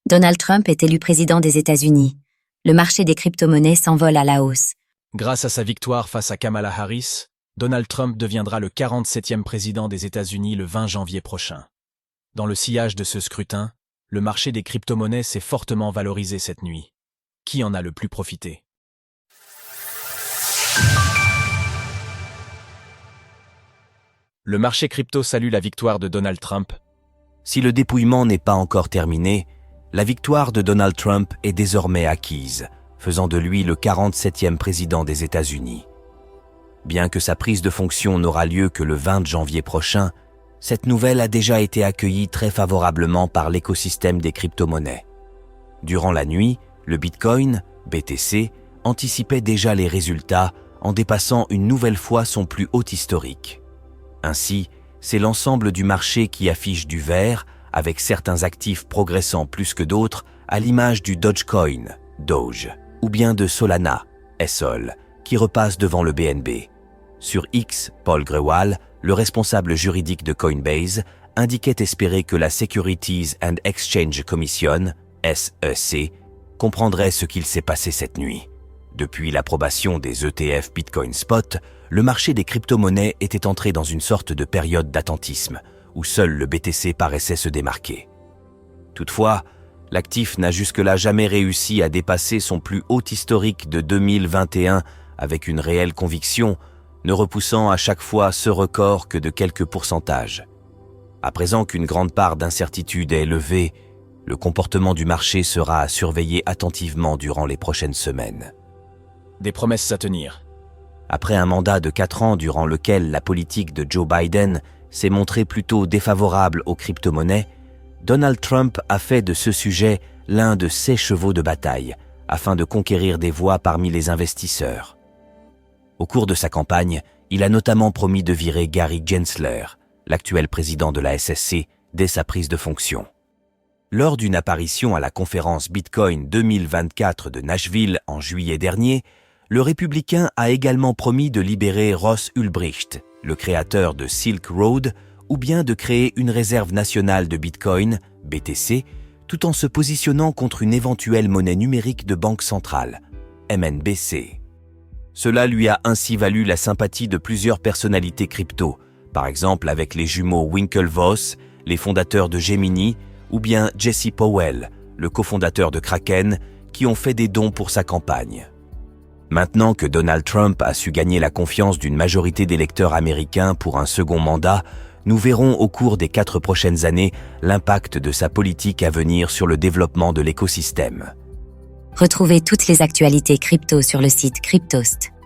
Donald Trump est élu président des États-Unis. Le marché des crypto-monnaies s'envole à la hausse. Grâce à sa victoire face à Kamala Harris, Donald Trump deviendra le 47e président des États-Unis le 20 janvier prochain. Dans le sillage de ce scrutin, le marché des crypto-monnaies s'est fortement valorisé cette nuit. Qui en a le plus profité? Le marché crypto salue la victoire de Donald Trump. Si le dépouillement n'est pas encore terminé, la victoire de Donald Trump est désormais acquise, faisant de lui le 47e président des États-Unis. Bien que sa prise de fonction n'aura lieu que le 20 janvier prochain, cette nouvelle a déjà été accueillie très favorablement par l'écosystème des crypto-monnaies. Durant la nuit, le Bitcoin, BTC, anticipait déjà les résultats en dépassant une nouvelle fois son plus haut historique. Ainsi, c'est l'ensemble du marché qui affiche du vert, avec certains actifs progressant plus que d'autres, à l'image du Dogecoin, Doge, ou bien de Solana, SOL, qui repasse devant le BNB. Sur X, Paul Grewal, le responsable juridique de Coinbase, indiquait espérer que la Securities and Exchange Commission, SEC, comprendrait ce qu'il s'est passé cette nuit. Depuis l'approbation des ETF Bitcoin Spot, le marché des crypto-monnaies était entré dans une sorte de période d'attentisme, où seul le BTC paraissait se démarquer. Toutefois, l'actif n'a jusque-là jamais réussi à dépasser son plus haut historique de 2021 avec une réelle conviction, ne repoussant à chaque fois ce record que de quelques pourcentages. À présent qu'une grande part d'incertitude est levée, le comportement du marché sera à surveiller attentivement durant les prochaines semaines. Des promesses à tenir. Après un mandat de 4 ans durant lequel la politique de Joe Biden s'est montrée plutôt défavorable aux crypto-monnaies, Donald Trump a fait de ce sujet l'un de ses chevaux de bataille, afin de conquérir des voix parmi les investisseurs. Au cours de sa campagne, il a notamment promis de virer Gary Gensler, l'actuel président de la SEC, dès sa prise de fonction. Lors d'une apparition à la conférence Bitcoin 2024 de Nashville en juillet dernier, le républicain a également promis de libérer Ross Ulbricht, le créateur de Silk Road, ou bien de créer une réserve nationale de Bitcoin, BTC, tout en se positionnant contre une éventuelle monnaie numérique de banque centrale, MNBC. Cela lui a ainsi valu la sympathie de plusieurs personnalités crypto, par exemple avec les jumeaux Winklevoss, les fondateurs de Gemini, ou bien Jesse Powell, le cofondateur de Kraken, qui ont fait des dons pour sa campagne. Maintenant que Donald Trump a su gagner la confiance d'une majorité d'électeurs américains pour un second mandat, nous verrons au cours des 4 prochaines années l'impact de sa politique à venir sur le développement de l'écosystème. Retrouvez toutes les actualités crypto sur le site cryptost.fr.